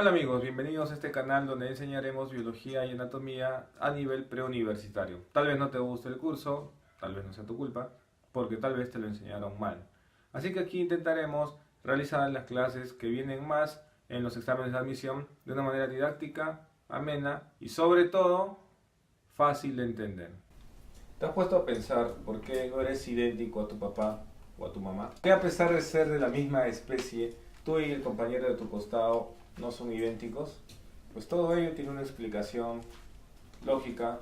Hola amigos, bienvenidos a este canal donde enseñaremos biología y anatomía a nivel preuniversitario. Tal vez no te guste el curso, tal vez no sea tu culpa, porque tal vez te lo enseñaron mal. Así que aquí intentaremos realizar las clases que vienen más en los exámenes de admisión de una manera didáctica, amena y sobre todo fácil de entender. ¿Te has puesto a pensar por qué no eres idéntico a tu papá o a tu mamá? Que a pesar de ser de la misma especie, tú y el compañero de tu costado no son idénticos. Pues todo ello tiene una explicación lógica,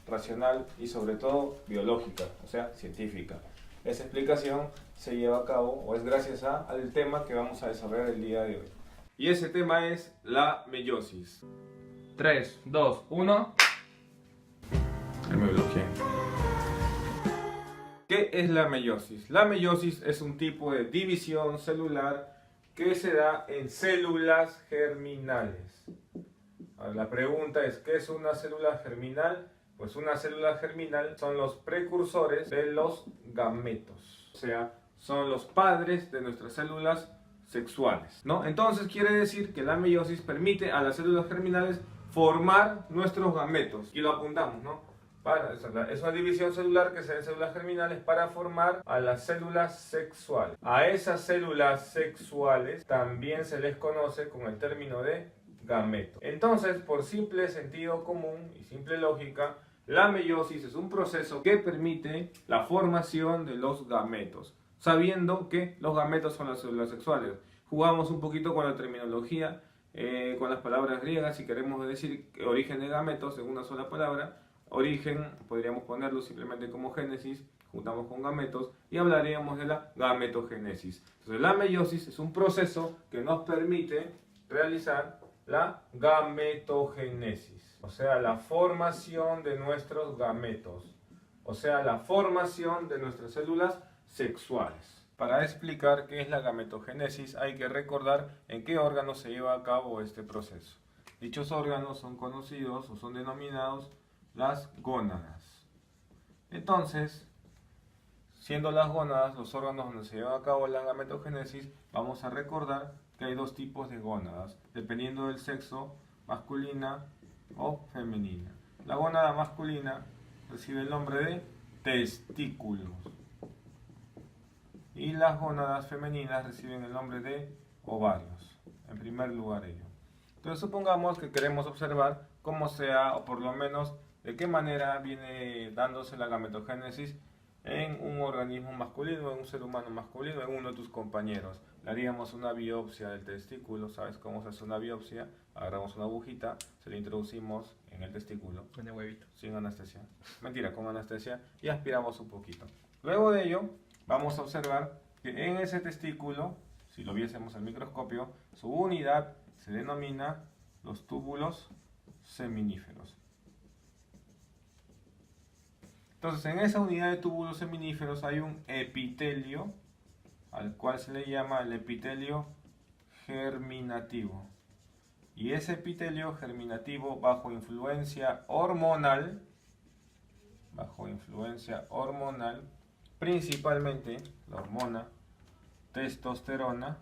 racional y sobre todo biológica, o sea, científica. Esa explicación se lleva a cabo o es gracias al tema que vamos a desarrollar el día de hoy. Y ese tema es la meiosis. 3, 2, 1. Me bloqueé. ¿Qué es la meiosis? La meiosis es un tipo de división celular que se da en células germinales. Ahora, la pregunta es, ¿qué es una célula germinal? Pues una célula germinal son los precursores de los gametos, o sea, son los padres de nuestras células sexuales, ¿no? Entonces quiere decir que la meiosis permite a las células germinales formar nuestros gametos. Y lo apuntamos, ¿no? Es una división celular que se da en células germinales para formar a las células sexuales. A esas células sexuales también se les conoce con el término de gameto. Entonces, por simple sentido común y simple lógica, la meiosis es un proceso que permite la formación de los gametos, sabiendo que los gametos son las células sexuales. Jugamos un poquito con la terminología, con las palabras griegas, si queremos decir origen de gametos en una sola palabra. Origen podríamos ponerlo simplemente como génesis, juntamos con gametos y hablaríamos de la gametogénesis. Entonces la meiosis es un proceso que nos permite realizar la gametogénesis, o sea, la formación de nuestros gametos, o sea, la formación de nuestras células sexuales. Para explicar qué es la gametogénesis hay que recordar en qué órgano se lleva a cabo este proceso. Dichos órganos son conocidos o son denominados las gónadas. Entonces, siendo las gónadas los órganos donde se lleva a cabo la gametogénesis, vamos a recordar que hay dos tipos de gónadas, dependiendo del sexo, masculina o femenina. La gónada masculina recibe el nombre de testículos y las gónadas femeninas reciben el nombre de ovarios, en primer lugar ello. Entonces supongamos que queremos observar cómo sea, o por lo menos de qué manera viene dándose la gametogénesis en un organismo masculino, en un ser humano masculino, en uno de tus compañeros. Le haríamos una biopsia del testículo. ¿Sabes cómo se hace una biopsia? Agarramos una agujita, se la introducimos en el testículo. En el huevito. Sin anestesia. Mentira, con anestesia. Y aspiramos un poquito. Luego de ello, vamos a observar que en ese testículo, si lo viésemos al microscopio, su unidad se denomina los túbulos seminíferos. Entonces, en esa unidad de túbulos seminíferos hay un epitelio, al cual se le llama el epitelio germinativo. Y ese epitelio germinativo, bajo influencia hormonal, principalmente la hormona testosterona,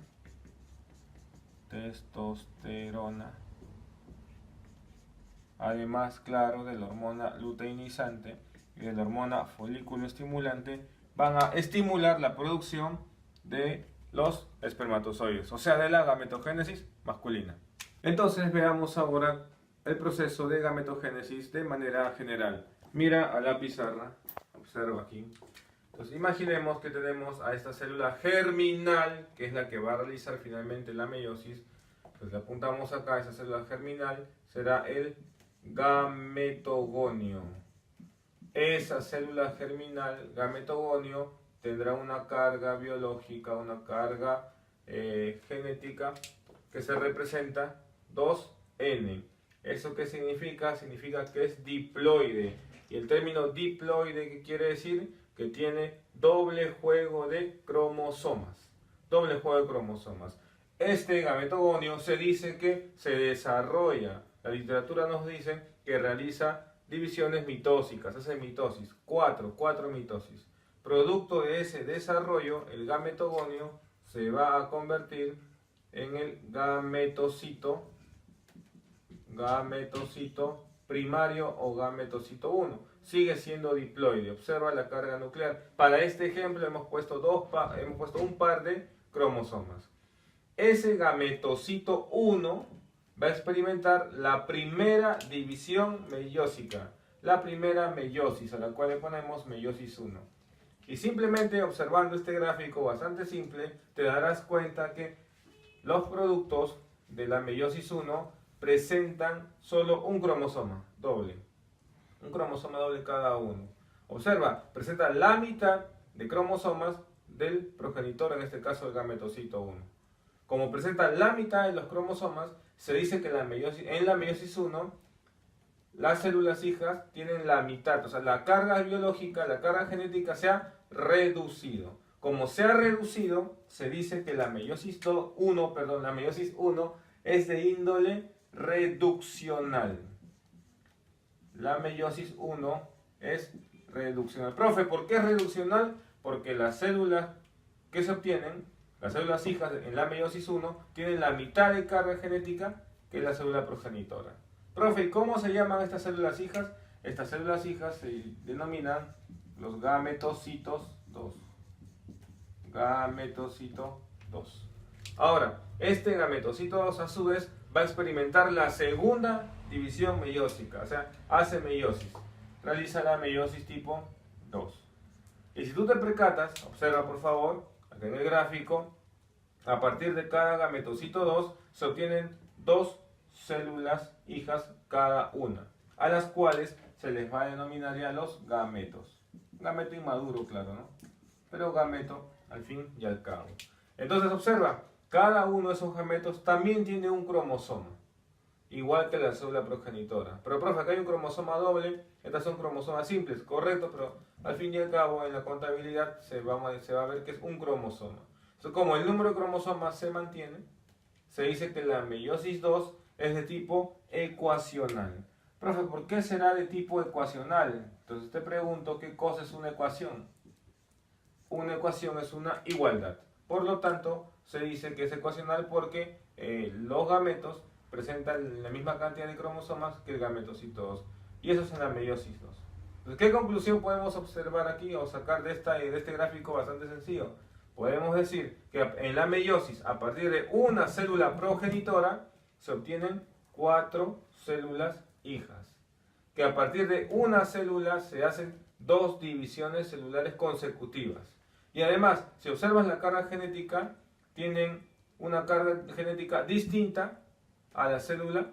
además, claro, de la hormona luteinizante y de la hormona folículo estimulante, van a estimular la producción de los espermatozoides, o sea, de la gametogénesis masculina. Entonces veamos ahora el proceso de gametogénesis de manera general. Mira a la pizarra, observa aquí. Entonces imaginemos que tenemos a esta célula germinal, que es la que va a realizar finalmente la meiosis. Pues le apuntamos acá, esa célula germinal será el gametogonio. Esa célula germinal, gametogonio, tendrá una carga biológica, una carga genética que se representa 2N. ¿Eso qué significa? Significa que es diploide. Y el término diploide, ¿qué quiere decir? Que tiene doble juego de cromosomas. Doble juego de cromosomas. Este gametogonio se dice que se desarrolla. La literatura nos dice que realiza divisiones mitósicas, hace mitosis, 4 mitosis. Producto de ese desarrollo, el gametogonio se va a convertir en el gametocito gametocito primario o gametocito 1. Sigue siendo diploide. Observa la carga nuclear. Para este ejemplo hemos puesto un par de cromosomas. Ese gametocito 1 va a experimentar la primera división meiósica, la primera meiosis, a la cual le ponemos meiosis 1. Y simplemente observando este gráfico bastante simple, te darás cuenta que los productos de la meiosis 1 presentan solo un cromosoma doble. Un cromosoma doble cada uno. Observa, presenta la mitad de cromosomas del progenitor, en este caso el gametocito 1. Como presenta la mitad de los cromosomas, se dice que en la meiosis 1 las células hijas tienen la mitad, o sea, la carga biológica, la carga genética se ha reducido. Como se ha reducido, se dice que la meiosis 1 es de índole reduccional. La meiosis 1 es reduccional. Profe, ¿por qué es reduccional? Porque las células que se obtienen, las células hijas en la meiosis 1, tienen la mitad de carga genética que la célula progenitora. Profe, ¿y cómo se llaman estas células hijas? Estas células hijas se denominan los gametocitos 2. Gametocito 2. Ahora, este gametocito 2 a su vez va a experimentar la segunda división meiósica, o sea, hace meiosis. Realiza la meiosis tipo 2. Y si tú te percatas, observa por favor, aquí en el gráfico, a partir de cada gametocito 2 se obtienen dos células hijas cada una, a las cuales se les va a denominar ya los gametos. Gameto inmaduro, claro, ¿no? Pero gameto al fin y al cabo. Entonces observa, cada uno de esos gametos también tiene un cromosoma, igual que la célula progenitora. Pero profe, acá hay un cromosoma doble, estas son cromosomas simples, correcto, pero al fin y al cabo en la contabilidad se va a ver que es un cromosoma. Entonces, como el número de cromosomas se mantiene, se dice que la meiosis 2 es de tipo ecuacional. Profe, ¿por qué será de tipo ecuacional? Entonces te pregunto, ¿qué cosa es una ecuación? Una ecuación es una igualdad. Por lo tanto, se dice que es ecuacional porque los gametos presentan la misma cantidad de cromosomas que el gametocito 2. Y eso es en la meiosis 2. Entonces, ¿qué conclusión podemos observar aquí o sacar de este gráfico bastante sencillo? Podemos decir que en la meiosis, a partir de una célula progenitora, se obtienen 4 células hijas. Que a partir de una célula se hacen 2 divisiones celulares consecutivas. Y además, si observas la carga genética, tienen una carga genética distinta a la célula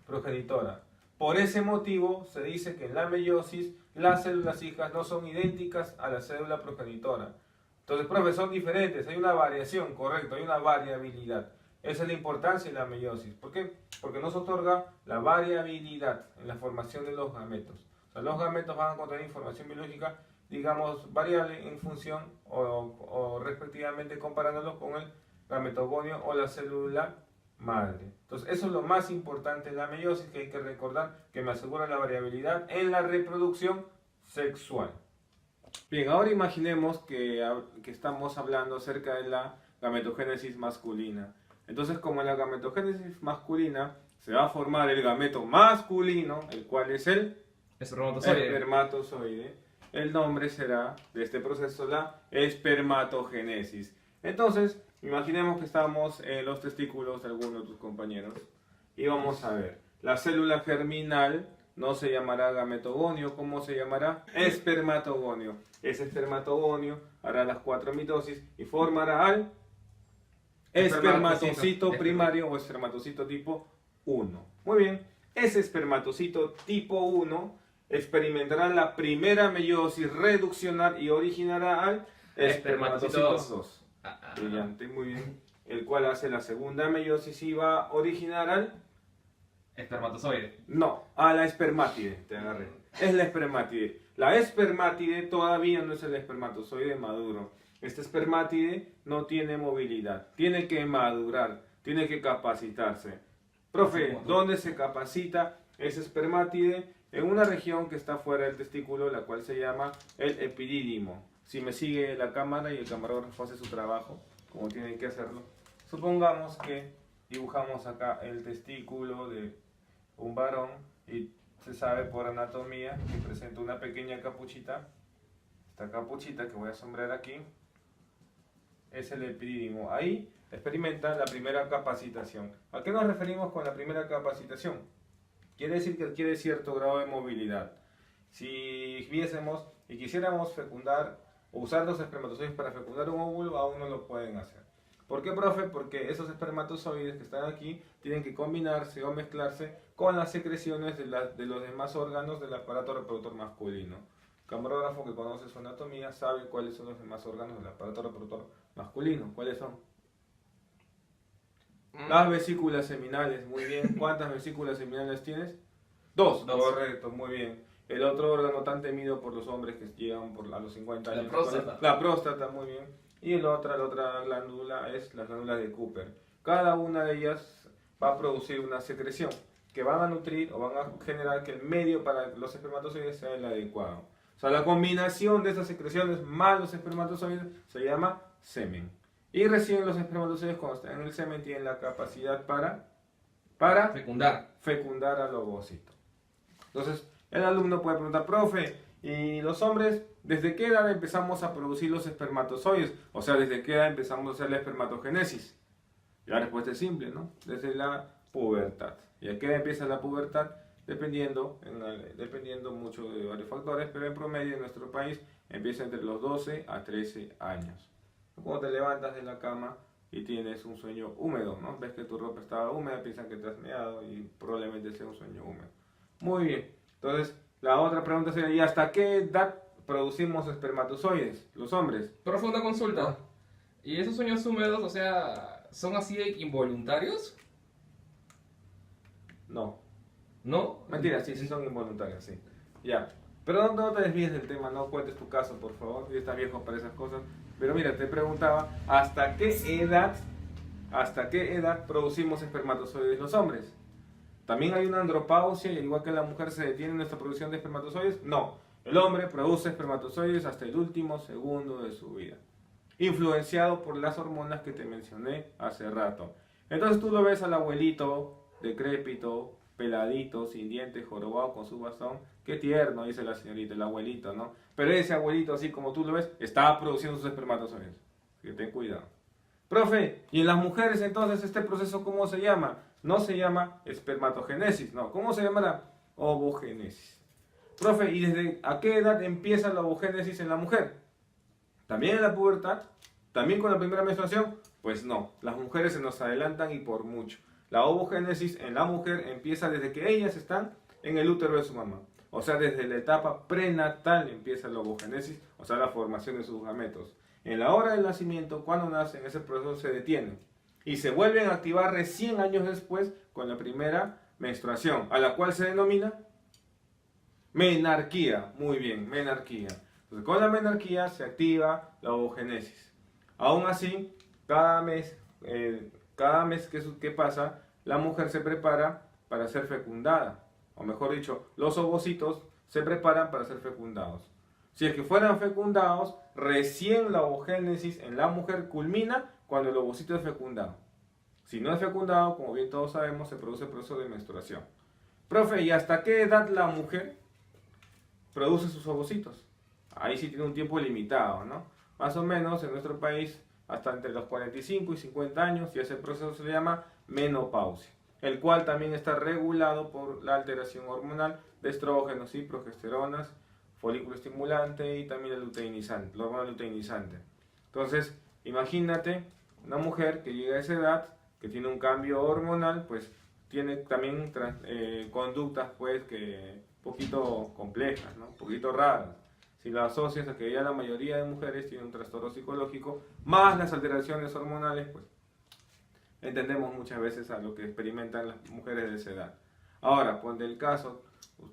progenitora. Por ese motivo se dice que en la meiosis las células hijas no son idénticas a la célula progenitora. Entonces, profe, son diferentes, hay una variación, correcto, hay una variabilidad. Esa es la importancia de la meiosis. ¿Por qué? Porque nos otorga la variabilidad en la formación de los gametos. O sea, los gametos van a contener información biológica, digamos, variable en función o respectivamente comparándolos con el gametogonio o la célula madre. Entonces, eso es lo más importante de la meiosis, que hay que recordar, que me asegura la variabilidad en la reproducción sexual. Bien, ahora imaginemos que estamos hablando acerca de la gametogénesis masculina. Entonces, como en la gametogénesis masculina se va a formar el gameto masculino, el cual es el espermatozoide, el nombre será de este proceso la espermatogénesis. Entonces, imaginemos que estamos en los testículos de alguno de tus compañeros y vamos a ver, la célula germinal no se llamará gametogonio, ¿cómo se llamará? Espermatogonio. Ese espermatogonio hará las 4 mitosis y formará al espermatocito primario o espermatocito tipo 1. Muy bien, ese espermatocito tipo 1 experimentará la primera meiosis reduccional y originará al espermatocito 2. Brillante, muy bien. El cual hace la segunda meiosis y va a originar al espermatozoide. No, a la espermátide, te agarré. Es la espermátide. La espermátide todavía no es el espermatozoide maduro. Este espermátide no tiene movilidad, tiene que madurar, tiene que capacitarse. Profe, ¿dónde se capacita ese espermátide? En una región que está fuera del testículo, la cual se llama el epidídimo. Si me sigue la cámara y el camarógrafo hace su trabajo, como tienen que hacerlo, supongamos que dibujamos acá el testículo de un varón y se sabe por anatomía que presenta una pequeña capuchita. Esta capuchita que voy a sombrear aquí es el epidídimo. Ahí experimenta la primera capacitación. ¿A qué nos referimos con la primera capacitación? Quiere decir que adquiere cierto grado de movilidad. Si viésemos y quisiéramos fecundar o usar los espermatozoides para fecundar un óvulo, aún no lo pueden hacer. ¿Por qué, profe? Porque esos espermatozoides que están aquí tienen que combinarse o mezclarse con las secreciones de los demás órganos del aparato reproductor masculino. Camarógrafo que conoce su anatomía sabe cuáles son los demás órganos del aparato reproductor masculino. ¿Cuáles son? Las vesículas seminales, muy bien. ¿Cuántas vesículas seminales tienes? Dos. Correcto, muy bien. El otro órgano tan temido por los hombres que llegan a los 50 años. La próstata. La próstata, muy bien. Y la otra glándula es la glándula de Cooper. Cada una de ellas va a producir una secreción que van a nutrir o van a generar que el medio para los espermatozoides sea el adecuado. O sea, la combinación de esas secreciones más los espermatozoides se llama semen. Y recién los espermatozoides cuando están en el semen tienen la capacidad para fecundar al ovocito. Entonces, el alumno puede preguntar, profe, ¿y los hombres desde qué edad empezamos a producir los espermatozoides? O sea, ¿desde qué edad empezamos a hacer la espermatogénesis? Y la respuesta es simple, ¿no? Desde la pubertad. ¿Y a qué edad empieza la pubertad? Dependiendo mucho de varios factores, pero en promedio en nuestro país empieza entre los 12 a 13 años. Cuando te levantas de la cama y tienes un sueño húmedo, ¿no? Ves que tu ropa estaba húmeda, piensan que te has meado y probablemente sea un sueño húmedo. Muy bien. Entonces, la otra pregunta sería, ¿y hasta qué edad producimos espermatozoides, los hombres? Profunda consulta. ¿Y esos sueños húmedos, o sea, son así involuntarios? No. ¿No? Mentira, sí son involuntarios, sí. Ya. Pero no te desvíes del tema, no cuentes tu caso, por favor. Ya estás viejo para esas cosas. Pero mira, te preguntaba, ¿hasta qué edad producimos espermatozoides los hombres? ¿También hay una andropausia, igual que la mujer se detiene en nuestra producción de espermatozoides? No. El hombre produce espermatozoides hasta el último segundo de su vida, influenciado por las hormonas que te mencioné hace rato. Entonces tú lo ves al abuelito, decrépito, peladito, sin dientes, jorobado con su bastón. Qué tierno, dice la señorita, el abuelito, ¿no? Pero ese abuelito, así como tú lo ves, está produciendo sus espermatozoides. Así que ten cuidado. Profe, ¿y en las mujeres entonces este proceso cómo se llama? No se llama espermatogénesis, no. ¿Cómo se llama? La ovogénesis. Profe, ¿y desde a qué edad empieza la ovogénesis en la mujer? ¿También en la pubertad? ¿También con la primera menstruación? Pues no, las mujeres se nos adelantan y por mucho. La ovogénesis en la mujer empieza desde que ellas están en el útero de su mamá. O sea, desde la etapa prenatal empieza la ovogénesis, o sea, la formación de sus gametos. En la hora del nacimiento, cuando nacen, ese proceso se detiene y se vuelven a activar recién años después con la primera menstruación, a la cual se denomina menarquía. Muy bien, menarquía. Entonces, con la menarquía se activa la ovogénesis. Aún así, cada mes que pasa, la mujer se prepara para ser fecundada. O mejor dicho, los ovocitos se preparan para ser fecundados. Si es que fueran fecundados, recién la ovogénesis en la mujer culmina cuando el ovocito es fecundado. Si no es fecundado, como bien todos sabemos, se produce el proceso de menstruación. Profe, ¿y hasta qué edad la mujer produce sus ovocitos? Ahí sí tiene un tiempo limitado, ¿no? Más o menos en nuestro país hasta entre los 45 y 50 años, y ese proceso se le llama menopausia, el cual también está regulado por la alteración hormonal de estrógenos y progesteronas, folículo estimulante y también el luteinizante, la hormona luteinizante. Entonces, imagínate una mujer que llega a esa edad, que tiene un cambio hormonal, pues tiene también conductas pues que poquito complejas, ¿no? Un poquito raras. Si la asocias a que ya la mayoría de mujeres tienen un trastorno psicológico, más las alteraciones hormonales, pues entendemos muchas veces a lo que experimentan las mujeres de esa edad. Ahora, ponte el caso,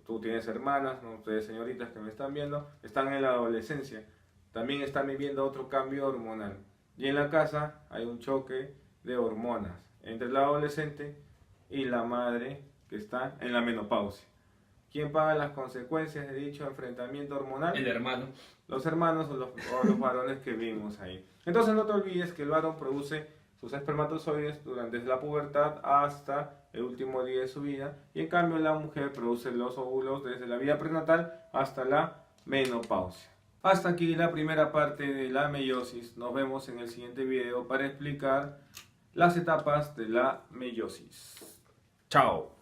tú tienes hermanas, ¿no? Ustedes señoritas que me están viendo, están en la adolescencia, también están viviendo otro cambio hormonal. Y en la casa hay un choque de hormonas entre la adolescente y la madre que está en la menopausia. ¿Quién paga las consecuencias de dicho enfrentamiento hormonal? El hermano. Los hermanos o los varones que vimos ahí. Entonces no te olvides que el varón produce sus espermatozoides desde la pubertad hasta el último día de su vida, y en cambio la mujer produce los óvulos desde la vida prenatal hasta la menopausia. Hasta aquí la primera parte de la meiosis. Nos vemos en el siguiente video para explicar las etapas de la meiosis. Chao.